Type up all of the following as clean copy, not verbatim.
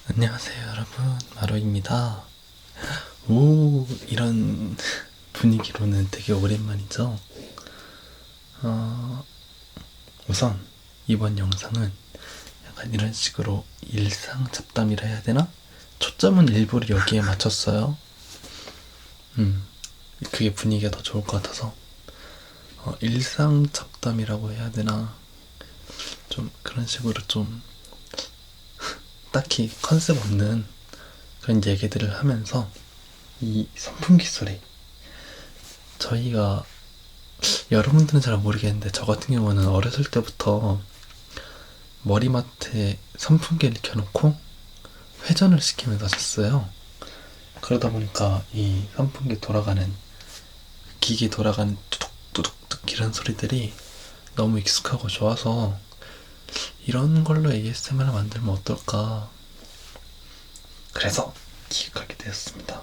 안녕하세요 여러분, 마로입니다. 오, 이런 분위기로는 되게 오랜만이죠. 어, 우선 이번 영상은 약간 이런 식으로 일상 잡담이라 해야 되나? 초점은 일부러 여기에 맞췄어요. 그게 분위기가 더 좋을 것 같아서 일상 잡담이라고 해야 되나? 좀 그런 식으로 좀 딱히 컨셉 없는 그런 얘기들을 하면서 이 선풍기 소리, 저희가 여러분들은 잘 모르겠는데 저 같은 경우는 어렸을 때부터 머리맡에 선풍기를 켜놓고 회전을 시키면서 잤어요. 그러다 보니까 이 선풍기 돌아가는, 기계 돌아가는 뚜둑뚜둑 이런 소리들이 너무 익숙하고 좋아서 이런 걸로 ASMR을 만들면 어떨까, 그래서 기획하게 되었습니다.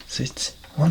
스위치 온.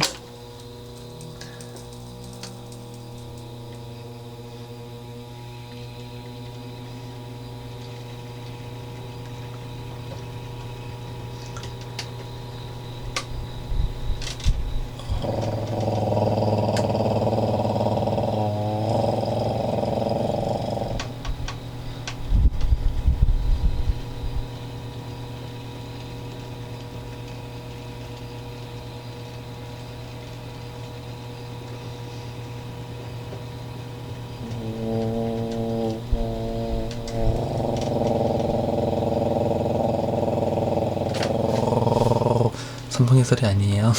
선풍기 소리 아니에요.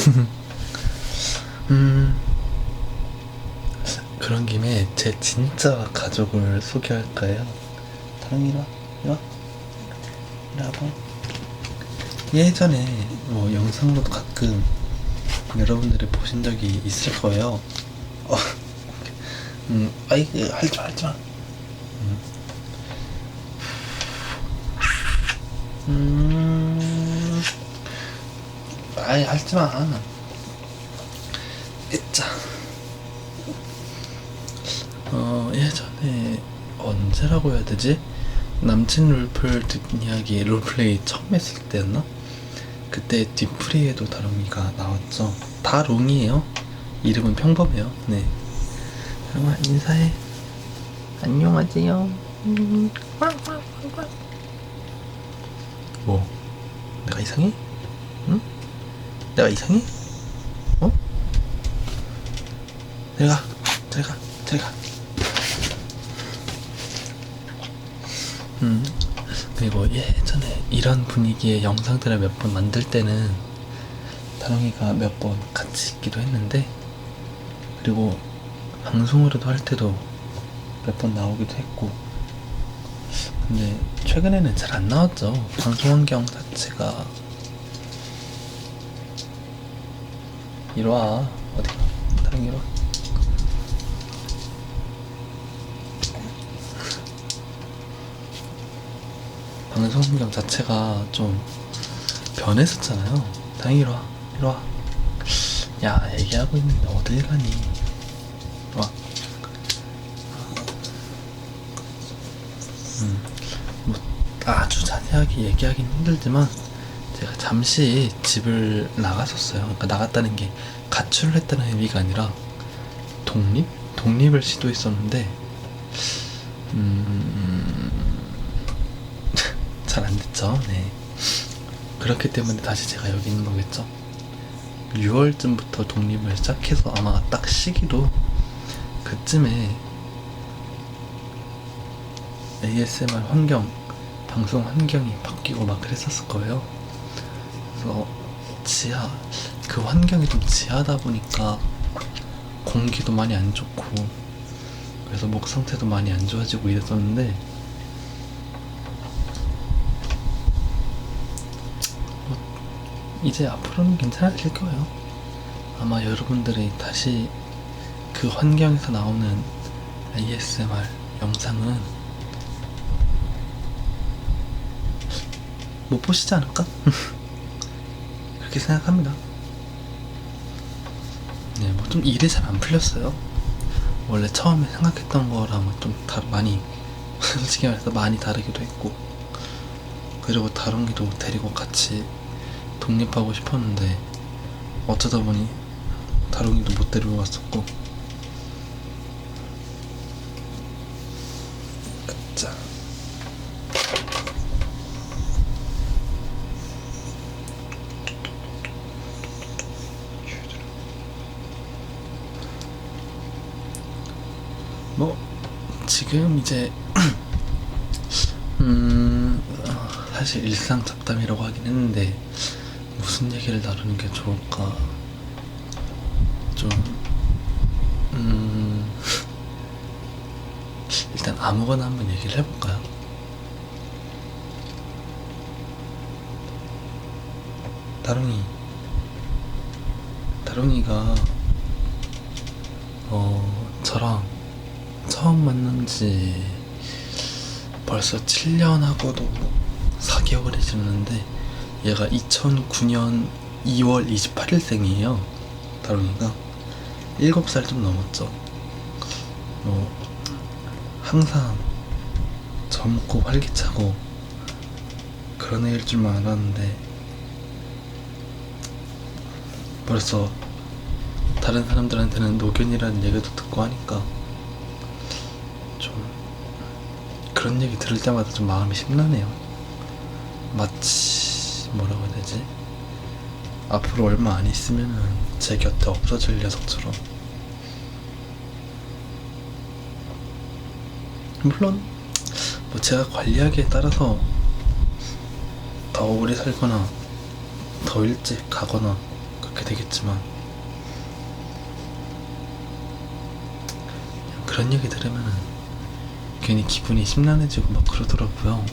음, 그런 김에 제 진짜 가족을 소개할까요? 다롱이 이리 와, 이리 와, 이리 와봐. 예전에 뭐 영상으로도 가끔 여러분들이 보신 적이 있을 거예요. 아이고, 할줄 알지마. 아이, 할지마. 으짜. 예전에 언제라고 해야 되지? 남친 이야기 롤플레이 처음 했을 때였나? 그때 뒤프리에도 다롱이가 나왔죠. 다 롱이에요. 이름은 평범해요. 네. 다롱아, 인사해. 안녕하세요. 뭐? 내가 이상해? 응? 내가 이상해? 어? 내가, 제가. 그리고 예전에 이런 분위기의 영상들을 몇 번 만들 때는 다롱이가 몇 번 같이 있기도 했는데, 그리고 방송으로도 할 때도 몇 번 나오기도 했고, 근데 최근에는 잘 안 나왔죠. 방송 환경 자체가. 이리와. 어디가? 다롱이 이리와. 방송 환경 자체가 좀 변했었잖아요. 다행히 이리와. 이리와. 야, 얘기하고 있는데 어딜 가니. 이리와. 뭐 아주 자세하게 얘기하기는 힘들지만 제가 잠시 집을 나갔었어요. 그러니까 나갔다는 게 가출을 했다는 의미가 아니라 독립을 시도했었는데 잘 안 됐죠. 네. 그렇기 때문에 다시 제가 여기 있는 거겠죠. 6월쯤부터 독립을 시작해서 아마 딱 시기도 그쯤에 ASMR 환경, 방송 환경이 바뀌고 막 그랬었을 거예요. 그래서 그 환경이 좀 지하다 보니까 공기도 많이 안 좋고, 그래서 목 상태도 많이 안 좋아지고 이랬었는데, 이제 앞으로는 괜찮아질 거예요. 아마 여러분들이 다시 그 환경에서 나오는 ASMR 영상은 못 보시지 않을까? 그렇게 생각합니다. 네, 뭐 좀 일이 잘 안 풀렸어요. 원래 처음에 생각했던 거랑은 좀 많이 솔직히 말해서 많이 다르기도 했고, 그리고 다롱이도 데리고 같이 독립하고 싶었는데 어쩌다 보니 다롱이도 못 데리고 갔었고. 자, 뭐 지금 이제 사실 일상 잡담이라고 하긴 했는데 무슨 얘기를 나누는 게 좋을까? 좀 일단 아무거나 한번 얘기를 해볼까요? 다롱이가 저랑 처음 만난 지 벌써 7년하고도 4개월이 지났는데 얘가 2009년 2월 28일생이에요. 다롱이가 7살 좀 넘었죠. 항상 젊고 활기차고 그런 애일 줄만 알았는데 벌써 다른 사람들한테는 노견이라는 얘기도 듣고 하니까 좀 그런 얘기 들을 때마다 좀 마음이 심란해요. 마치 뭐라고 해야 되지? 앞으로 얼마 안 있으면은 제 곁에 없어질 녀석처럼. 물론 뭐 제가 관리하기에 따라서 더 오래 살거나 더 일찍 가거나 그렇게 되겠지만 그런 얘기 들으면은 괜히 기분이 심란해지고 막 그러더라고요.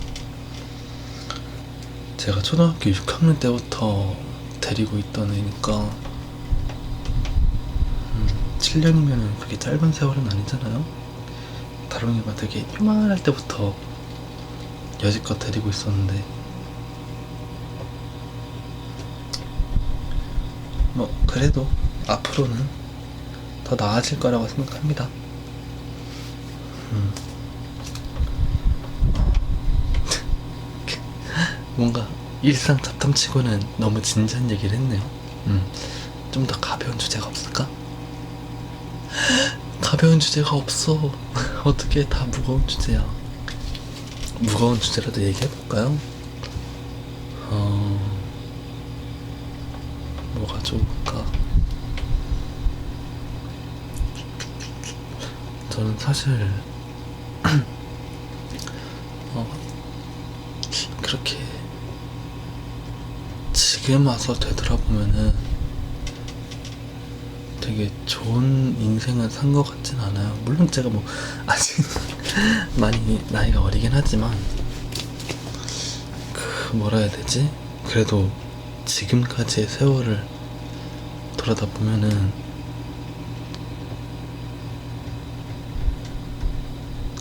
제가 초등학교 6학년 때부터 데리고 있던 애니까 7년이면은 그게 짧은 세월은 아니잖아요. 다롱이가 되게 요만할 때부터 여지껏 데리고 있었는데 뭐 그래도 앞으로는 더 나아질 거라고 생각합니다. 뭔가 일상 잡담치고는 너무 진지한 얘기를 했네요. 좀 더 가벼운 주제가 없을까? 가벼운 주제가 없어. 어떻게 다 무거운 주제야. 무거운 주제라도 얘기해볼까요? 뭐가 좋을까? 저는 사실 그렇게 지금 와서 되돌아보면은 되게 좋은 인생을 산 것 같진 않아요. 물론 제가 뭐 아직 많이 나이가 어리긴 하지만 그 뭐라 해야 되지? 그래도 지금까지의 세월을 돌아다 보면은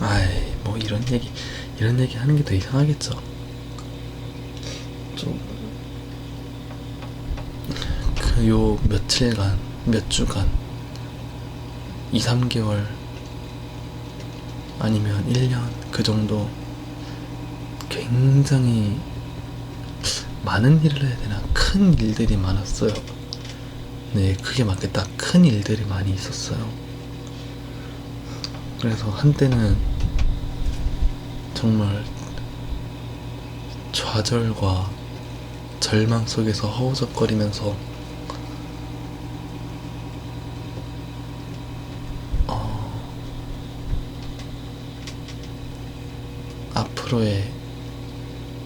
아이 뭐 이런 얘기 하는 게 더 이상하겠죠. 좀 그 요 며칠간 몇 주간 2, 3개월 아니면 1년 그 정도 굉장히 많은 일을 해야 되나? 큰 일들이 많았어요. 네, 그게 맞겠다. 큰 일들이 많이 있었어요. 그래서 한때는 정말 좌절과 절망 속에서 허우적거리면서 앞으로의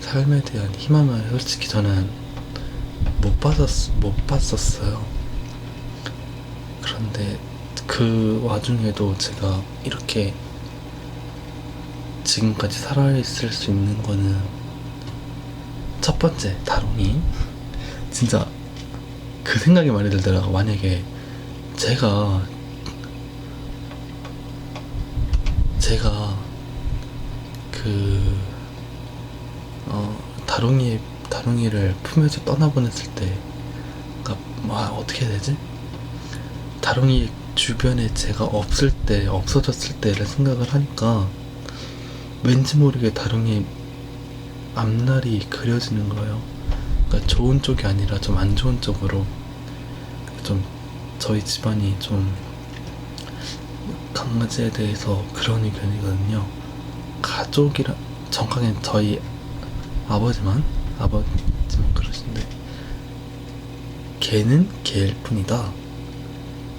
삶에 대한 희망을 솔직히 저는 못 봤었어요. 그런데 그 와중에도 제가 이렇게 지금까지 살아있을 수 있는 거는 첫 번째, 다롱이. 진짜 그 생각이 많이 들더라고. 만약에 제가 다롱이를 품에서 떠나보냈을 때, 그니까, 어떻게 해야 되지? 다롱이 주변에 제가 없어졌을 때를 생각을 하니까, 왠지 모르게 다롱이 앞날이 그려지는 거예요. 그러니까 좋은 쪽이 아니라 좀 안 좋은 쪽으로. 좀 저희 집안이 좀 강아지에 대해서 그런 의견이거든요. 가족이라 정확하게는 저희 아버지만 그러신데, 개는 개일 뿐이다.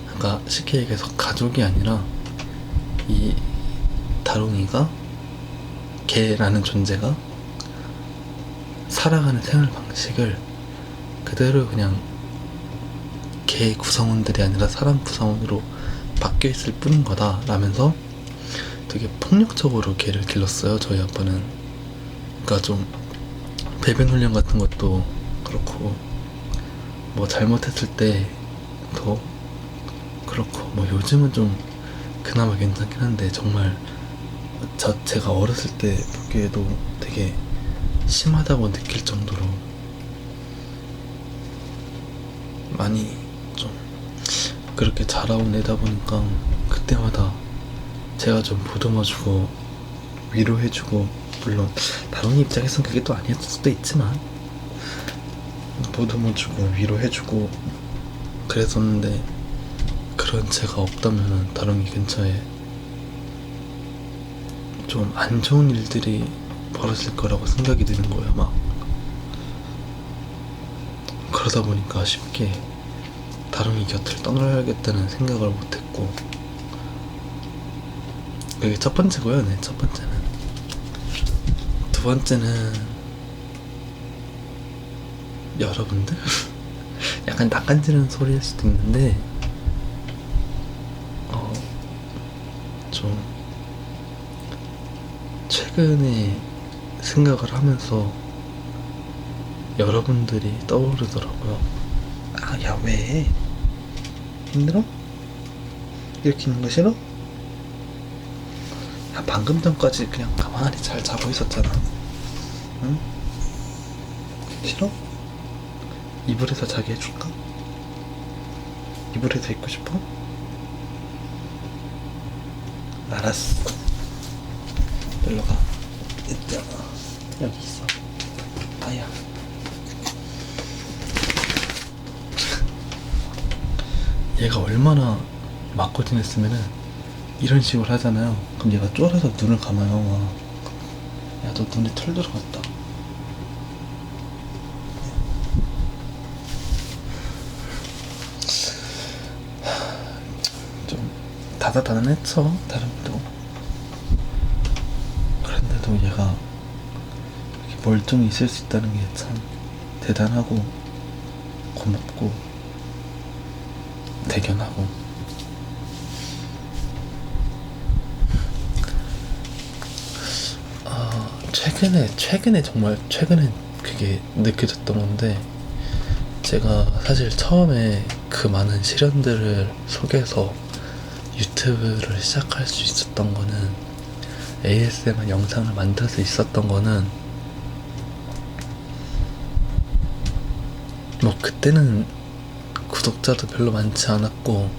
그러니까 쉽게 얘기해서 가족이 아니라 이 다롱이가, 개라는 존재가 살아가는 생활 방식을 그대로 그냥 개 구성원들이 아니라 사람 구성원으로 바뀌어 있을 뿐인 거다 라면서 되게 폭력적으로 개를 길렀어요, 저희 아빠는. 그러니까 좀 배변 훈련 같은 것도 그렇고, 뭐 잘못했을 때도 그렇고, 뭐 요즘은 좀 그나마 괜찮긴 한데, 정말 제가 어렸을 때 보기에도 되게 심하다고 느낄 정도로 많이 좀 그렇게 자라온 애다 보니까, 그때마다 제가 좀 보듬어주고 위로해주고, 물론 다롱이 입장에선 그게 또 아니었을 수도 있지만 보듬어주고 위로해주고 그랬었는데, 그런 제가 없다면 다롱이 근처에 좀 안 좋은 일들이 벌어질 거라고 생각이 드는 거예요. 막 그러다 보니까 쉽게 다롱이 곁을 떠나야겠다는 생각을 못했고, 그게 첫 번째고요. 네, 첫 번째는. 두 번째는 여러분들 약간 낯간지르는 소리일 수도 있는데, 좀 최근에 생각을 하면서 여러분들이 떠오르더라고요. 아, 야, 왜? 힘들어? 이렇게 있는 거 싫어? 야, 방금 전까지 그냥 가만히 잘 자고 있었잖아. 응? 싫어? 이불에서 자게 해줄까? 이불에서 있고 싶어? 알았어. 일로 가. 있잖아. 여기 있어. 아야. 얘가 얼마나 맞고 지냈으면은 이런 식으로 하잖아요. 그럼 얘가 쫄아서 눈을 감아요. 야, 너 눈에 털 들어갔다. 좀 다다다난했죠, 다름도. 그런데도 얘가 이렇게 멀쩡히 있을 수 있다는 게 참 대단하고 고맙고 대견하고. 최근에 그게 느껴졌던 건데, 제가 사실 처음에 그 많은 시련들을 속에서 유튜브를 시작할 수 있었던 거는, ASMR 영상을 만들 수 있었던 거는, 뭐 그때는 구독자도 별로 많지 않았고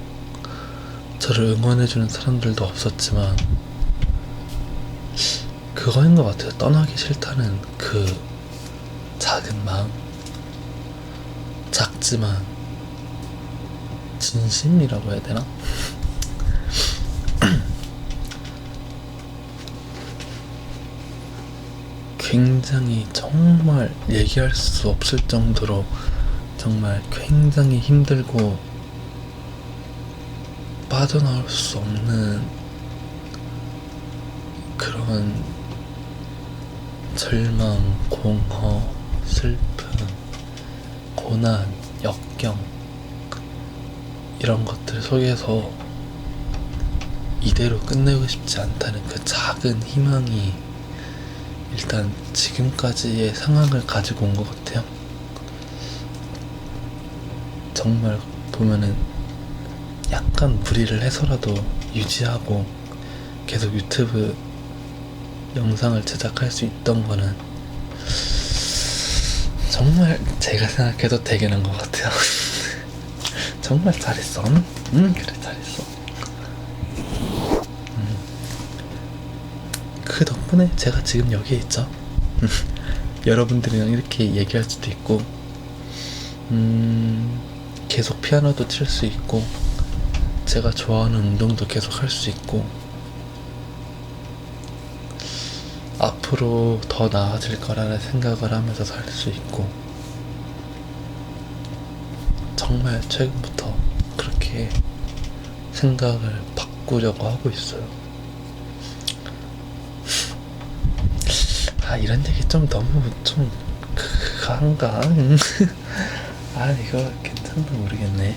저를 응원해주는 사람들도 없었지만, 그거인 것 같아요. 떠나기 싫다는 그 작은 마음, 작지만 진심이라고 해야 되나? 굉장히, 정말 얘기할 수 없을 정도로 정말 굉장히 힘들고 빠져나올 수 없는 그런 절망, 공허, 슬픔, 고난, 역경, 이런 것들 속에서 이대로 끝내고 싶지 않다는 그 작은 희망이 일단 지금까지의 상황을 가지고 온 것 같아요. 정말 보면은 약간 무리를 해서라도 유지하고 계속 유튜브 영상을 제작할 수 있던 거는 정말 제가 생각해도 대견한 것 같아요. 정말 잘했어. 그래, 잘했어. 그 덕분에 제가 지금 여기에 있죠. 여러분들이랑 이렇게 얘기할 수도 있고, 계속 피아노도 칠 수 있고, 제가 좋아하는 운동도 계속 할 수 있고, 앞으로 더 나아질 거라는 생각을 하면서 살 수 있고, 정말 최근부터 그렇게 생각을 바꾸려고 하고 있어요. 아, 이런 얘기 좀 너무 좀 그한가? 아, 이거 괜찮나 모르겠네.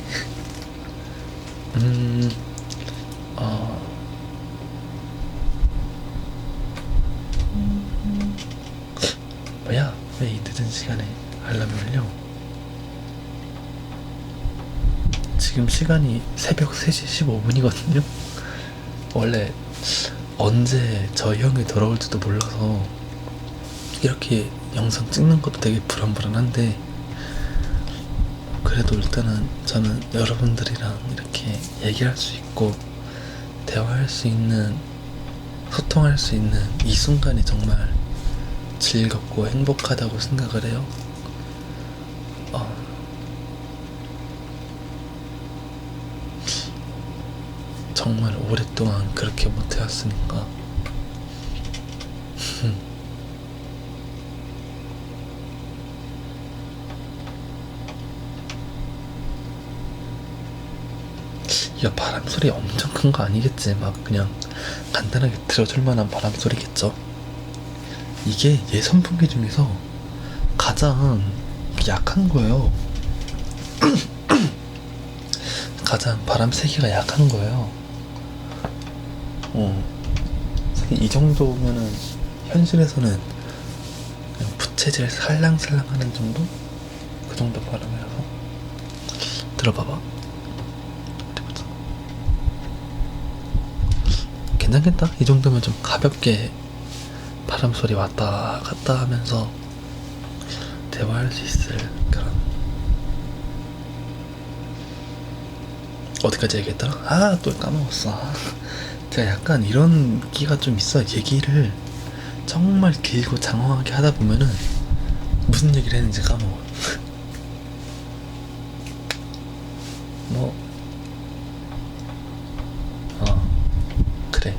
어, 뭐야? 왜 이 늦은 시간에 알람이 울려? 지금 시간이 새벽 3시 15분이거든요? 원래 언제 저희 형이 돌아올지도 몰라서 이렇게 영상 찍는 것도 되게 불안불안한데, 그래도 일단은 저는 여러분들이랑 이렇게 얘기할 수 있고 대화할 수 있는, 소통할 수 있는 이 순간이 정말 즐겁고 행복하다고 생각을 해요. 정말 오랫동안 그렇게 못해왔으니까. 야, 바람 소리 엄청 큰 거 아니겠지? 막 그냥 간단하게 들어줄 만한 바람 소리겠죠? 이게 얘 선풍기 중에서 가장 약한 거예요. 가장 바람 세기가 약한 거예요. 이 정도면은 현실에서는 그냥 부채질 살랑살랑 하는 정도? 그 정도 바람이라서. 들어봐봐. 괜찮겠다. 이 정도면 좀 가볍게 바람 소리 왔다 갔다 하면서 대화할 수 있을 그런. 어디까지 얘기했더라? 아, 또 까먹었어. 제가 약간 이런 끼가 좀 있어. 얘기를 정말 길고 장황하게 하다 보면은 무슨 얘기를 했는지 까먹어. 뭐, 그래.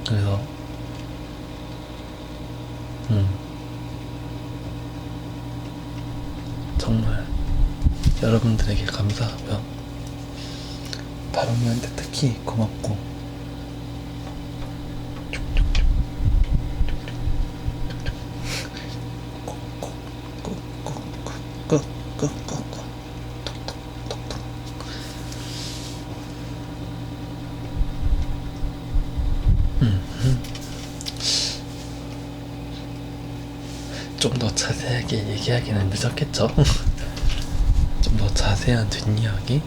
그래서, 정말 여러분들에게 감사하고요. 바람이한테 특히 고맙고, 꾹꾹꾹꾹꾹꾹 톡톡톡톡. 좀 더 자세하게 얘기하기는 늦었겠죠? 좀 더 자세한 뒷이야기?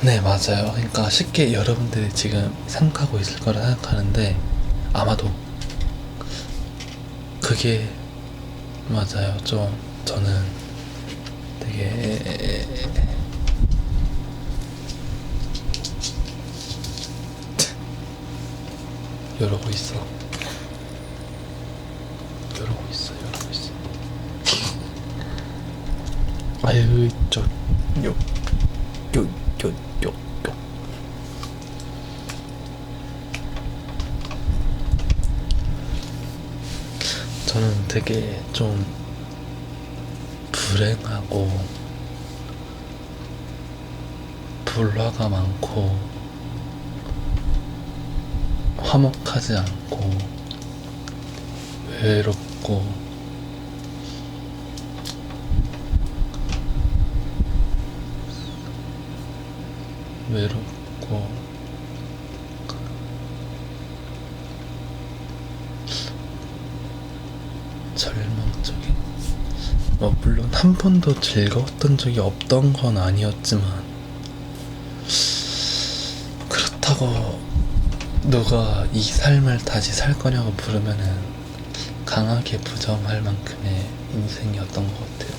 네, 맞아요. 그러니까 쉽게 여러분들이 지금 생각하고 있을 거라 생각하는데, 아마도 그게 맞아요. 좀 저는 되게 이러고 있어. 이러고 있어. 이러고 있어. 아유, 요, 요, 요, 요, 요. 저는 되게 좀 불행하고 불화가 많고 화목하지 않고 외롭고 절망적인, 물론 한 번도 즐거웠던 적이 없던 건 아니었지만, 그렇다고 누가 이 삶을 다시 살 거냐고 물으면은 강하게 부정할 만큼의 인생이었던 것 같아요.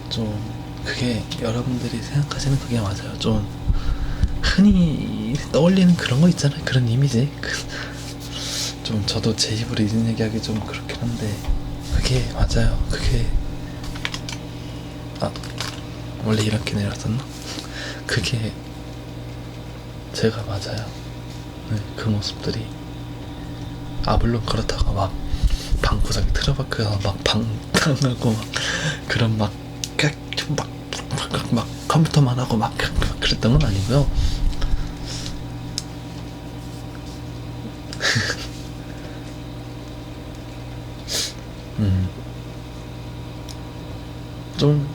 좀 그게 여러분들이 생각하시는 그게 맞아요. 좀 흔히 떠올리는 그런 거 있잖아요. 그런 이미지. 좀 저도 제 입으로 이런 얘기하기 좀 그렇긴 한데 그게 맞아요. 그게 원래 이렇게 내렸었나? 그게 제가 맞아요. 네, 그 모습들이 물론 그렇다고 막 방구석에 틀어박혀서 막 방탕하고 막 그런 막 컴퓨터만 하고 막 그랬던 건 아니고요. 좀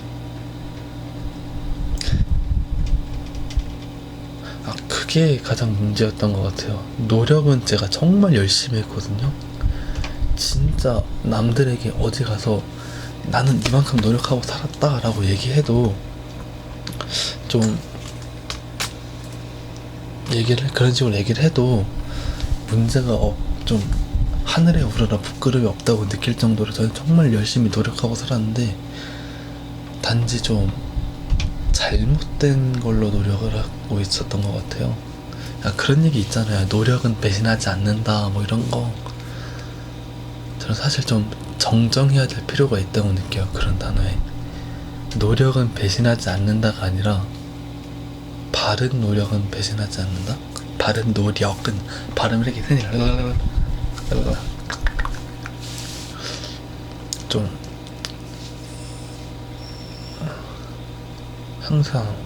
그게 가장 문제였던 것 같아요. 노력은 제가 정말 열심히 했거든요. 진짜 남들에게 어디 가서 나는 이만큼 노력하고 살았다 라고 얘기해도 좀 그런 식으로 얘기를 해도 문제가 좀 하늘에 우러러 부끄러움이 없다고 느낄 정도로 저는 정말 열심히 노력하고 살았는데 단지 좀 잘못된 걸로 노력을 하고 있었던 것 같아요. 그런 얘기 있잖아요. 노력은 배신하지 않는다 뭐 이런 거. 저는 사실 좀 정정해야 될 필요가 있다고 느껴요. 그런 단어에. 노력은 배신하지 않는다가 아니라 바른 노력은 배신하지 않는다? 바른 노력은 발음을 이렇게 좀 항상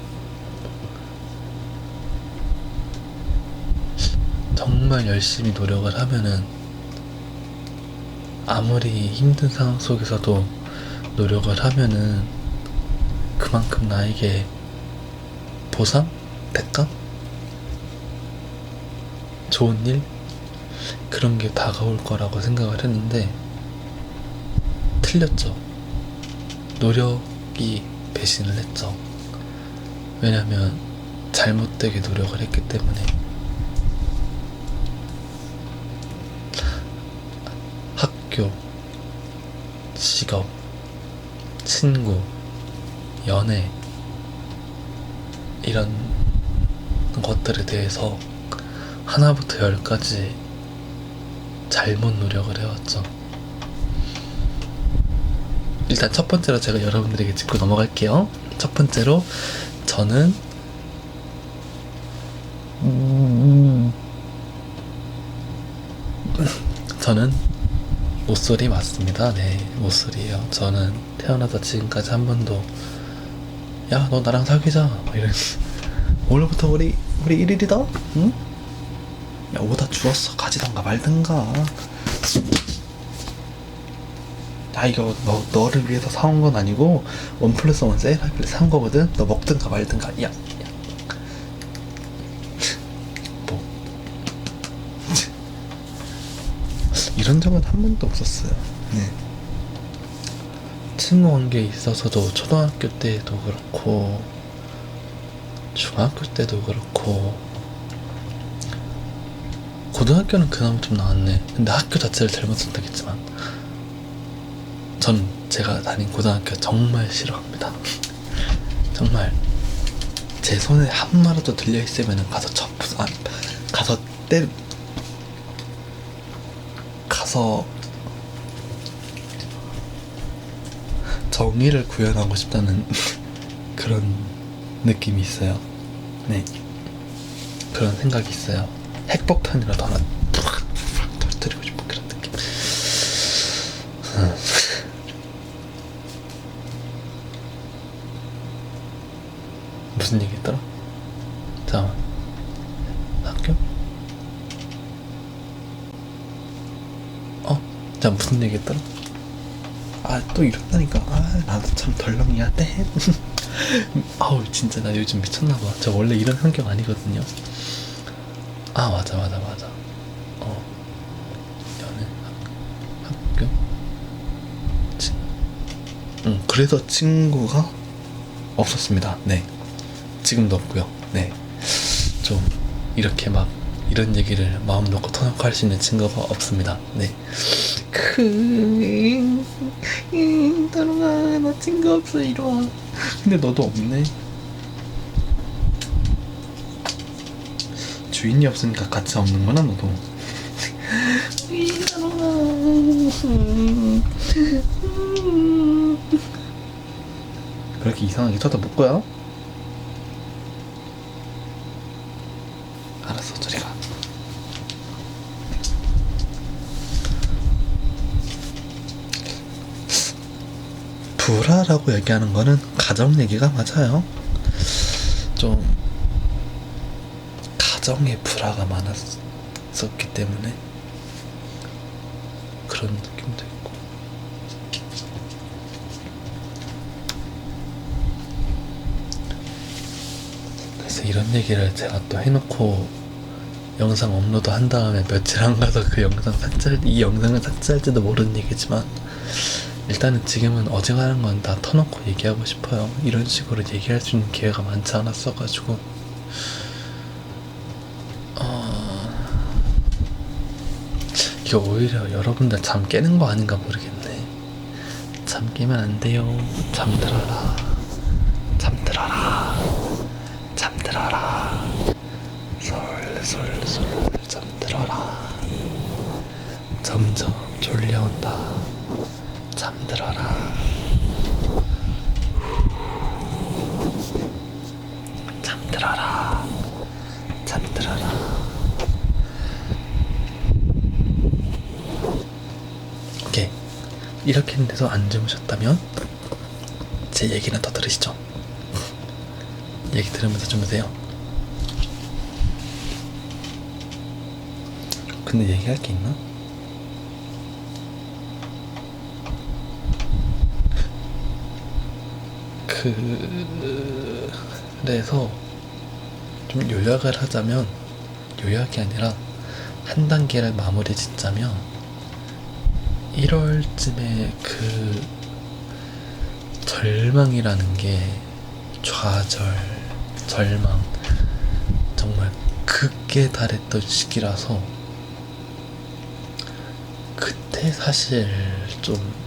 정말 열심히 노력을 하면은 아무리 힘든 상황 속에서도 노력을 하면은 그만큼 나에게 보상? 대가? 좋은 일? 그런 게 다가올 거라고 생각을 했는데 틀렸죠. 노력이 배신을 했죠. 왜냐면 잘못되게 노력을 했기 때문에. 학교, 직업, 친구, 연애 이런 것들에 대해서 하나부터 열까지 잘못 노력을 해왔죠. 일단 첫 번째로 제가 여러분들에게 짚고 넘어갈게요. 첫 번째로 저는 모쏠이 맞습니다. 네, 모쏠이에요. 저는 태어나서 지금까지 한 번도 야, 너 나랑 사귀자 이런 오늘부터 우리 1일이다? 응? 야, 오다 주웠어. 가지던가 말든가. 야, 이거 너를 위해서 사온 건 아니고 1+1 세일하길래 산 거거든. 너 먹든가 말든가. 야. 뭐 이런 적은 한 번도 없었어요. 네. 친구 관계에 있어서도 초등학교 때도 그렇고 중학교 때도 그렇고 고등학교는 그나마 좀 나았네. 근데 학교 자체를 잘못 선택했지만 전 제가 다닌 고등학교 정말 싫어합니다. 정말 제 손에 한 마라도 들려있으면 가서 가서 정의를 구현하고 싶다는 그런 느낌이 있어요. 네, 그런 생각이 있어요. 핵폭탄이라도 하나 터뜨리고 싶은 그런 느낌. 무슨 얘기 했더라? 잠깐만. 학교? 자, 무슨 얘기 했더라? 또 이런다니까. 나도 참 덜렁이야. 땡. 아우, 진짜 나 요즘 미쳤나봐. 저 원래 이런 성격 아니거든요. 맞아. 연애, 학교, 그래서 친구가 없었습니다. 네. 지금도 없고요. 네. 좀 이렇게 막 이런 얘기를 마음 놓고 터놓고 할 수 있는 친구가 없습니다. 네. 따롱아, 나 친구 없어. 이리 와. 근데 너도 없네. 주인이 없으니까 같이 없는구나 너도. 그렇게 이상하게 쳐다볼 거야? 알았어, 저리 가. 불화라고 얘기하는 거는 가정 얘기가 맞아요. 좀 가정에 불화가 많았었기 때문에 그런 느낌도 있고. 그래서 이런 얘기를 제가 또 해놓고 영상 업로드 한 다음에 며칠 안 가서 그 영상 이 영상을 삭제할지도 모르는 얘기지만, 일단은 지금은 어지간한 건 다 터놓고 얘기하고 싶어요. 이런 식으로 얘기할 수 있는 기회가 많지 않았어가지고. 이게 오히려 여러분들 잠 깨는 거 아닌가 모르겠네. 잠 깨면 안 돼요. 잠들어라. 잠들어라. 잠들어라. 솔솔솔 잠들어라. 점점 졸려온다. 잠들어라. 잠들어라. 잠들어라. 오케이. 이렇게 했는데도 안 주무셨다면 제 얘기는 더 들으시죠. 얘기 들으면서 주무세요. 근데 얘기할 게 있나? 그래서 좀 요약을 하자면, 요약이 아니라 한 단계를 마무리 짓자면, 1월쯤에 그 절망이라는 게, 좌절, 절망, 정말 극에 달했던 시기라서 그때 사실 좀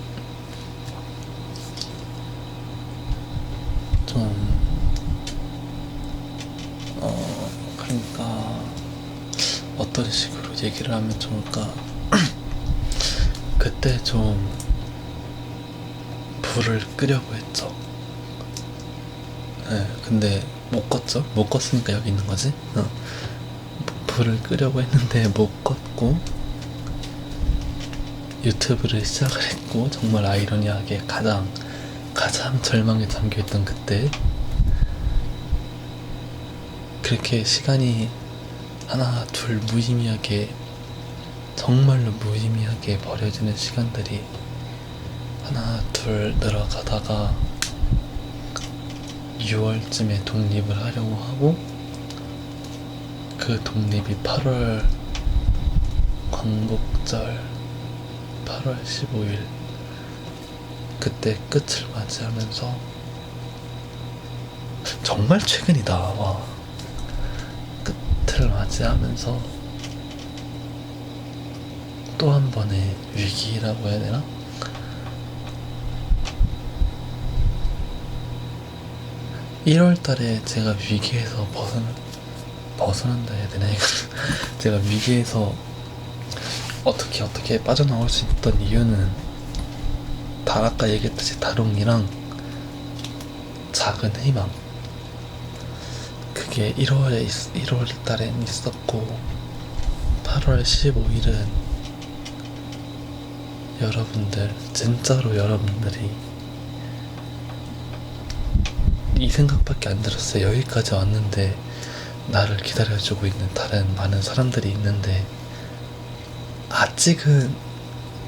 그러니까 어떤 식으로 얘기를 하면 좋을까? 그때 좀 불을 끄려고 했죠. 네, 근데 못 껐죠? 못 껐으니까 여기 있는 거지? 불을 끄려고 했는데 못 껐고, 유튜브를 시작을 했고, 정말 아이러니하게 가장 절망에 잠겨있던 그때, 그렇게 시간이 하나 둘 무의미하게, 정말로 무의미하게 버려지는 시간들이 하나 둘 늘어가다가 6월쯤에 독립을 하려고 하고, 그 독립이 8월 광복절 8월 15일 그때 끝을 맞이하면서, 정말 최근이다. 와. 끝을 맞이하면서 또 한 번의 위기라고 해야 되나? (1월달에) 제가 위기에서 벗어난다 해야 되나? 제가 위기에서 어떻게 빠져나올 수 있던 이유는, 아까 얘기했듯이 다롱이랑 작은 희망, 그게 1월달엔 있었고, 8월 15일은 여러분들, 진짜로 여러분들이 이 생각밖에 안 들었어요. 여기까지 왔는데 나를 기다려주고 있는 다른 많은 사람들이 있는데 아직은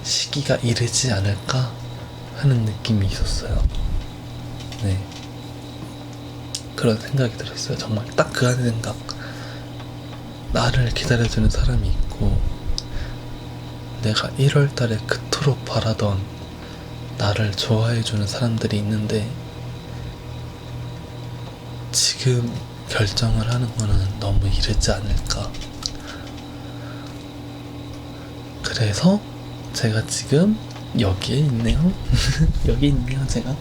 시기가 이르지 않을까 하는 느낌이 있었어요. 네, 그런 생각이 들었어요. 정말 딱 그 한 생각. 나를 기다려주는 사람이 있고, 내가 1월달에 그토록 바라던 나를 좋아해주는 사람들이 있는데, 지금 결정을 하는 거는 너무 이르지 않을까. 그래서 제가 지금 여기에 있네요. 여기 있네요, 제가.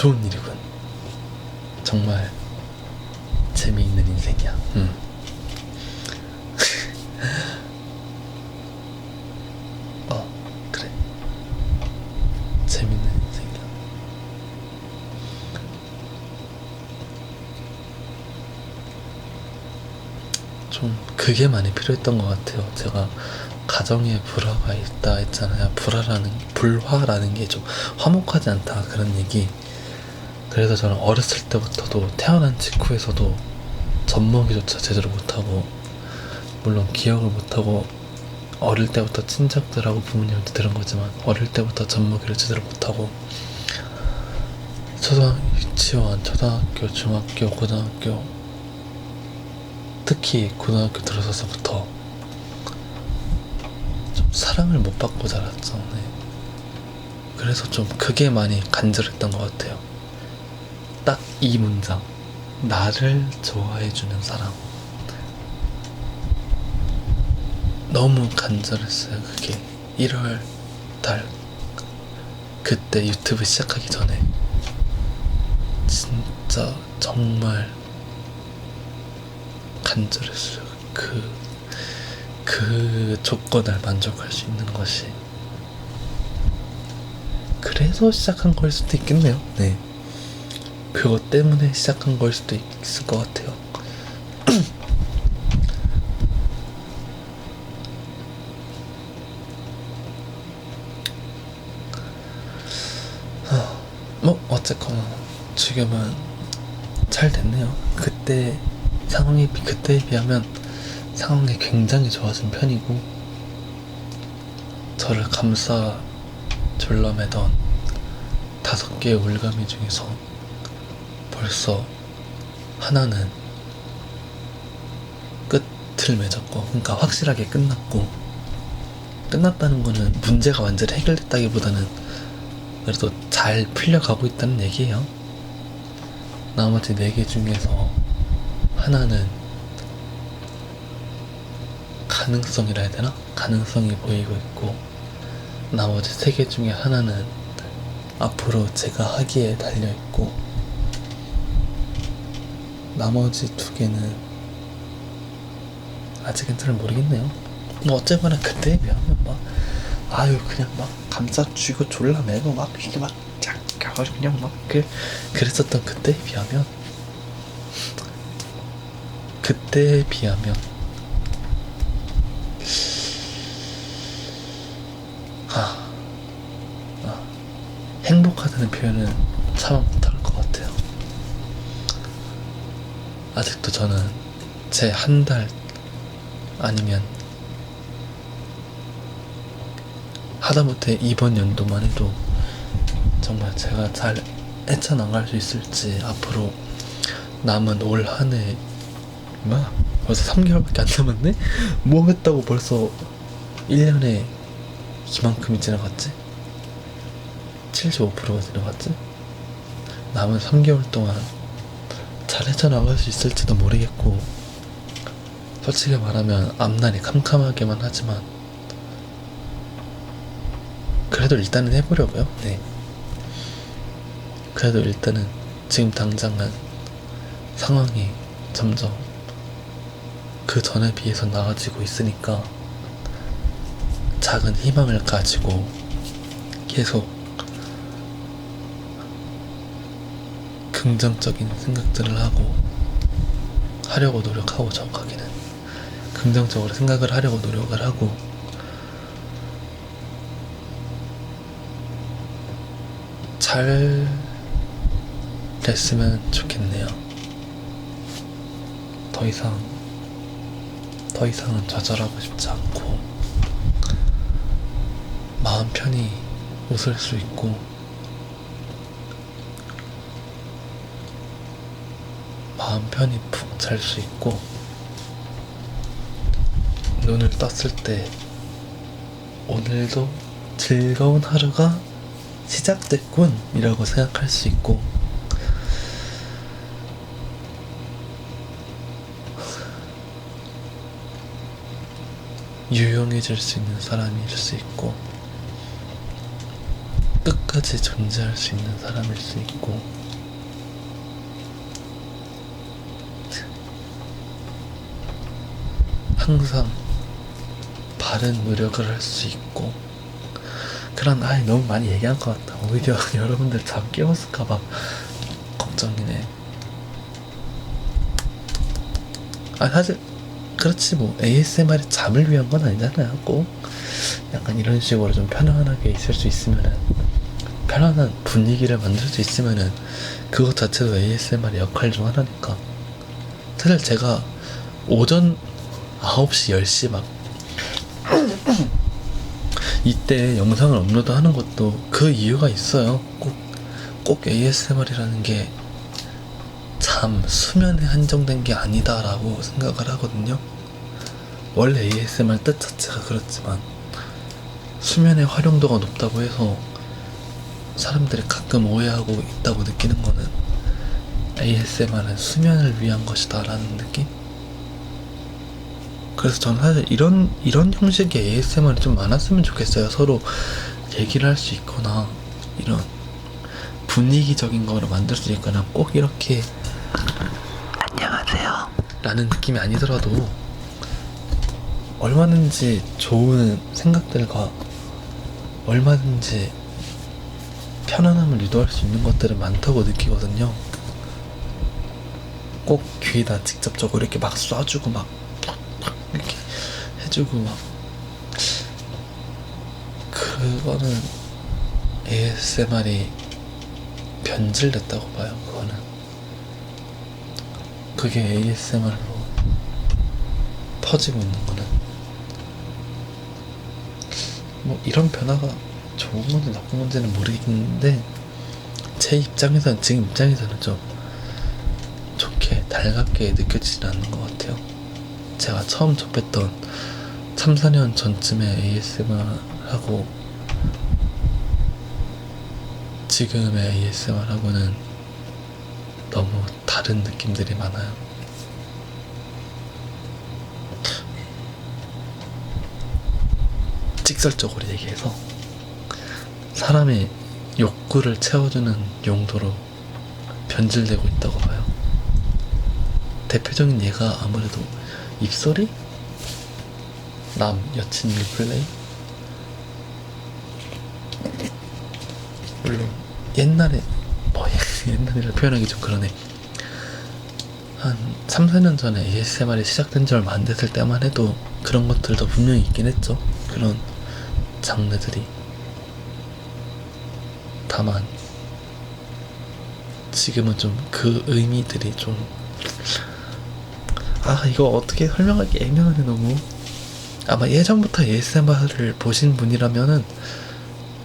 좋은 일이군. 정말 재미있는 인생이야. 그래. 재밌는 인생이야. 좀 그게 많이 필요했던 것 같아요. 제가 가정에 불화가 있다 했잖아요. 불화라는 게 좀 화목하지 않다 그런 얘기. 그래서 저는 어렸을 때부터도 태어난 직후에서도 젖먹이조차 제대로 못하고, 물론 기억을 못하고 어릴 때부터 친척들하고 부모님한테 들은 거지만 어릴 때부터 젖먹이를 제대로 못하고, 유치원, 초등학교, 중학교, 고등학교, 특히 고등학교 들어서서부터 좀 사랑을 못 받고 자랐죠. 네. 그래서 좀 그게 많이 간절했던 것 같아요. 딱 이 문장, 나를 좋아해주는 사람. 너무 간절했어요. 그게 1월 달 그때 유튜브 시작하기 전에 진짜 정말 간절했어요. 그 조건을 만족할 수 있는 것이. 그래서 시작한 걸 수도 있겠네요. 네. 그것 때문에 시작한 걸 수도 있을 것 같아요. 뭐 어쨌거나 지금은 잘 됐네요. 그때에 비하면 상황이 굉장히 좋아진 편이고, 저를 감싸 졸라매던 5개의 올가미 중에서 벌써 하나는 끝을 맺었고, 그러니까 확실하게 끝났다는 거는 문제가 완전히 해결됐다기보다는 그래도 잘 풀려가고 있다는 얘기예요. 나머지 4개 중에서 하나는 가능성이라 해야 되나? 가능성이 보이고 있고, 나머지 3개 중에 하나는 앞으로 제가 하기에 달려있고, 나머지 2개는 아직은 잘 모르겠네요. 뭐 어쨌거나 그때에 비하면 그냥 감싸주고 졸라매고 이게 쫙 가가지고 그냥 그랬었던 그때에 비하면 행복하다는 표현은 참 못할 것 같아요. 아직도 저는 제 한 달 아니면 하다못해 이번 연도만 해도 정말 제가 잘 헤쳐나갈 수 있을지, 앞으로 남은 올 한해 벌써 3개월밖에 안 남았네? 뭐 했다고 벌써 1년에 이만큼이 지나갔지? 75%가 지나갔지? 남은 3개월 동안 잘 헤쳐나갈 수 있을지도 모르겠고, 솔직히 말하면 앞날이 캄캄하기만 하지만 그래도 일단은 해보려고요. 네. 그래도 일단은 지금 당장은 상황이 점점 그 전에 비해서 나아지고 있으니까 작은 희망을 가지고 계속 긍정적인 생각들을 하려고 노력하고, 정확하게는 긍정적으로 생각을 하려고 노력을 하고, 잘 됐으면 좋겠네요. 더 이상은 좌절하고 싶지 않고, 마음 편히 웃을 수 있고, 마음 편히 푹 잘 수 있고, 눈을 떴을 때 오늘도 즐거운 하루가 시작됐군 이라고 생각할 수 있고, 유용해질 수 있는 사람일 수 있고, 언제까지 존재할 수 있는 사람일 수 있고, 항상 바른 노력을 할 수 있고, 그런, 너무 많이 얘기한 것 같다. 오히려 여러분들 잠 깨웠을까봐 걱정이네. 사실 그렇지, 뭐 ASMR이 잠을 위한 건 아니잖아요. 꼭 약간 이런 식으로 좀 편안하게 있을 수 있으면은, 편안한 분위기를 만들 수 있으면은 그것 자체도 ASMR의 역할 중 하나니까. 사실 제가 오전 9시, 10시 막 이때 영상을 업로드하는 것도 그 이유가 있어요. 꼭 ASMR이라는 게 수면에 한정된 게 아니다라고 생각을 하거든요. 원래 ASMR 뜻 자체가 그렇지만, 수면의 활용도가 높다고 해서 사람들이 가끔 오해하고 있다고 느끼는 거는, ASMR은 수면을 위한 것이다 라는 느낌? 그래서 저는 사실 이런 형식의 ASMR이 좀 많았으면 좋겠어요. 서로 얘기를 할 수 있거나, 이런 분위기적인 거를 만들 수 있거나, 꼭 이렇게 안녕하세요 라는 느낌이 아니더라도 얼마든지 좋은 생각들과 얼마든지 편안함을 유도할 수 있는 것들은 많다고 느끼거든요. 꼭 귀에다 직접적으로 이렇게 막 쏴주고 막 이렇게 해주고 막, 그거는 ASMR이 변질됐다고 봐요. 그게 ASMR로 퍼지고 있는 거는, 뭐 이런 변화가 좋은 건지 나쁜 건지는 모르겠는데, 제 입장에서는, 지금 입장에서는 좀 좋게 달갑게 느껴지진 않는 것 같아요. 제가 처음 접했던 3, 4년 전쯤에 ASMR하고 지금의 ASMR하고는 너무 다른 느낌들이 많아요. 직설적으로 얘기해서 사람의 욕구를 채워주는 용도로 변질되고 있다고 봐요. 대표적인 예가 아무래도 입소리? 남 여친 리플레이? 물론 옛날에 옛날이라 표현하기 좀 그러네. 한 3, 4년 전에 ASMR이 시작된 지 얼마 안 됐을 때만 해도 그런 것들도 분명히 있긴 했죠. 그런 장르들이. 다만 지금은 좀 그 의미들이 좀, 이거 어떻게 설명하기 애매하네. 너무, 아마 예전부터 ASMR을 보신 분이라면은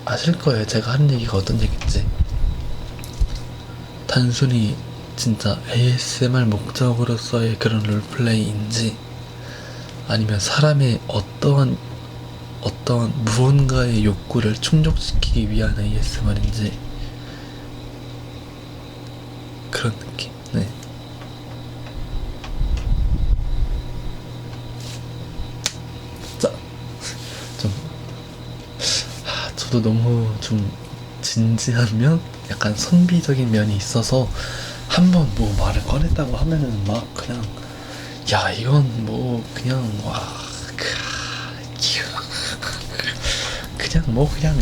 아실 거예요. 제가 하는 얘기가 어떤 얘기인지. 단순히 진짜 ASMR 목적으로서의 그런 롤플레이인지, 아니면 사람의 어떠한 무언가의 욕구를 충족시키기 위한 ASMR인지, 그런 느낌. 네. 자, 저도 너무 좀 진지한 면? 약간 선비적인 면이 있어서, 한번 뭐 말을 꺼냈다고 하면은 막 그냥, 야 이건 뭐 그냥 그냥 뭐 그냥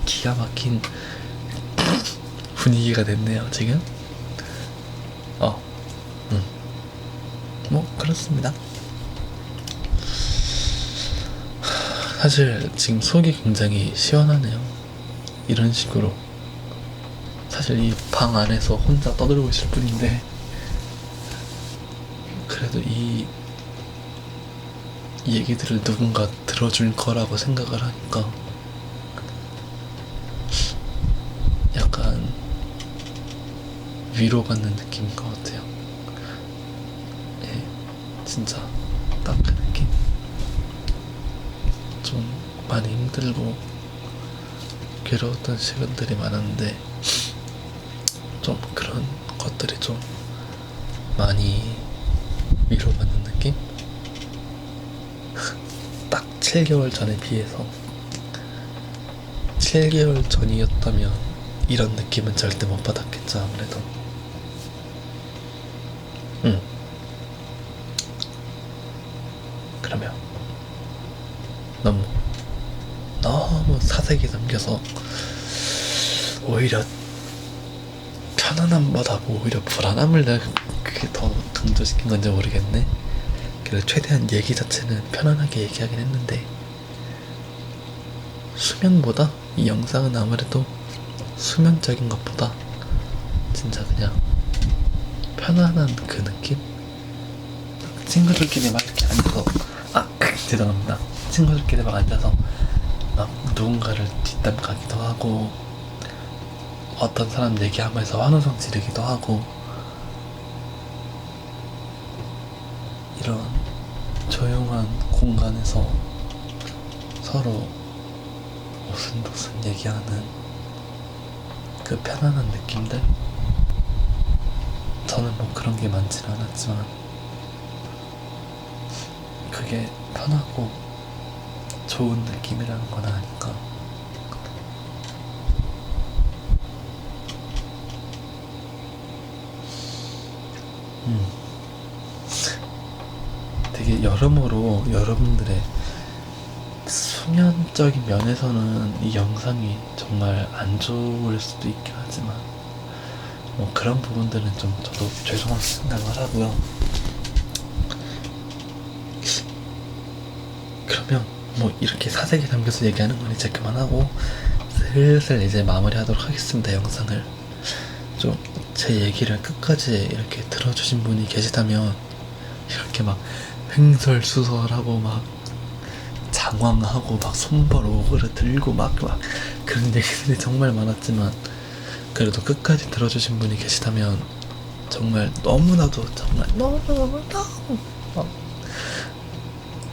기가 막힌 분위기가 됐네요 지금. 뭐 그렇습니다. 사실 지금 속이 굉장히 시원하네요. 이런 식으로 사실 이 방 안에서 혼자 떠들고 있을 뿐인데, 그래도 이 얘기들을 누군가 들어줄 거라고 생각을 하니까 약간 위로받는 느낌인 것 같아요. 예, 진짜 딱 그 느낌. 좀 많이 힘들고 괴로웠던 시간들이 많았는데, 좀 그런 것들이 좀 많이 위로받는 느낌? 딱 7개월 전에 비해서 7개월 전이었다면 이런 느낌은 절대 못 받았겠죠, 아무래도. 응. 그러면 너무 사색이 담겨서 오히려 편안함보다 오히려 불안함을 내가 그게 더 강조시킨 건지 모르겠네. 그래서 최대한 얘기 자체는 편안하게 얘기하긴 했는데 수면보다 이 영상은 아무래도 수면적인 것보다 진짜 그냥 편안한 그 느낌? 친구들끼리 막 이렇게 앉아서 죄송합니다. 친구들끼리 막 앉아서 막 누군가를 뒷담 가기도 하고 어떤 사람 얘기하면서 환호성 지르기도 하고 이런 조용한 공간에서 서로 오순도순 얘기하는 그 편안한 느낌들? 저는 뭐 그런 게 많지는 않았지만 그게 편하고 좋은 느낌이라는 건 아니까. 되게 여러모로 여러분들의 수면적인 면에서는 이 영상이 정말 안 좋을 수도 있긴 하지만 뭐 그런 부분들은 좀 저도 죄송하게 생각을 하고요. 그러면 뭐 이렇게 사색에 담겨서 얘기하는 건 이제 그만하고 슬슬 이제 마무리하도록 하겠습니다. 영상을 좀 제 얘기를 끝까지 이렇게 들어주신 분이 계시다면 이렇게 막 횡설수설하고 막 장황하고 막 손발 오그려 들고 막 그런 얘기들이 정말 많았지만 그래도 끝까지 들어주신 분이 계시다면 정말 너무나도 정말 너무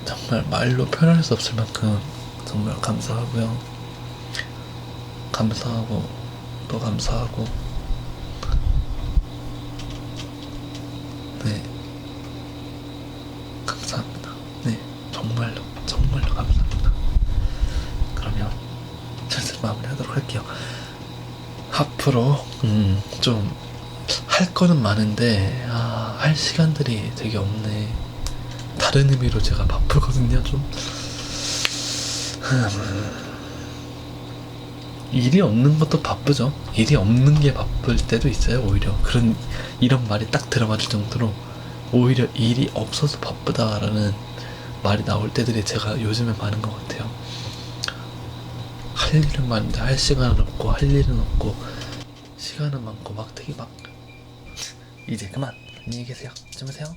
정말 말로 표현할 수 없을 만큼 정말 감사하고요. 감사하고 또 감사하고 네, 감사합니다. 네, 정말로 감사합니다. 그러면 슬슬 마무리하도록 할게요. 앞으로 좀 할 거는 많은데 할 시간들이 되게 없네. 다른 의미로 제가 바쁘거든요. 좀 일이 없는 것도 바쁘죠. 일이 없는 게 바쁠 때도 있어요. 오히려 이런 말이 딱 들어맞을 정도로 오히려 일이 없어서 바쁘다라는 말이 나올 때들이 제가 요즘에 많은 것 같아요. 할 일은 많은데 할 시간은 없고 할 일은 없고 시간은 많고 막 되게 막 이제 그만 안녕히 계세요. 주무세요.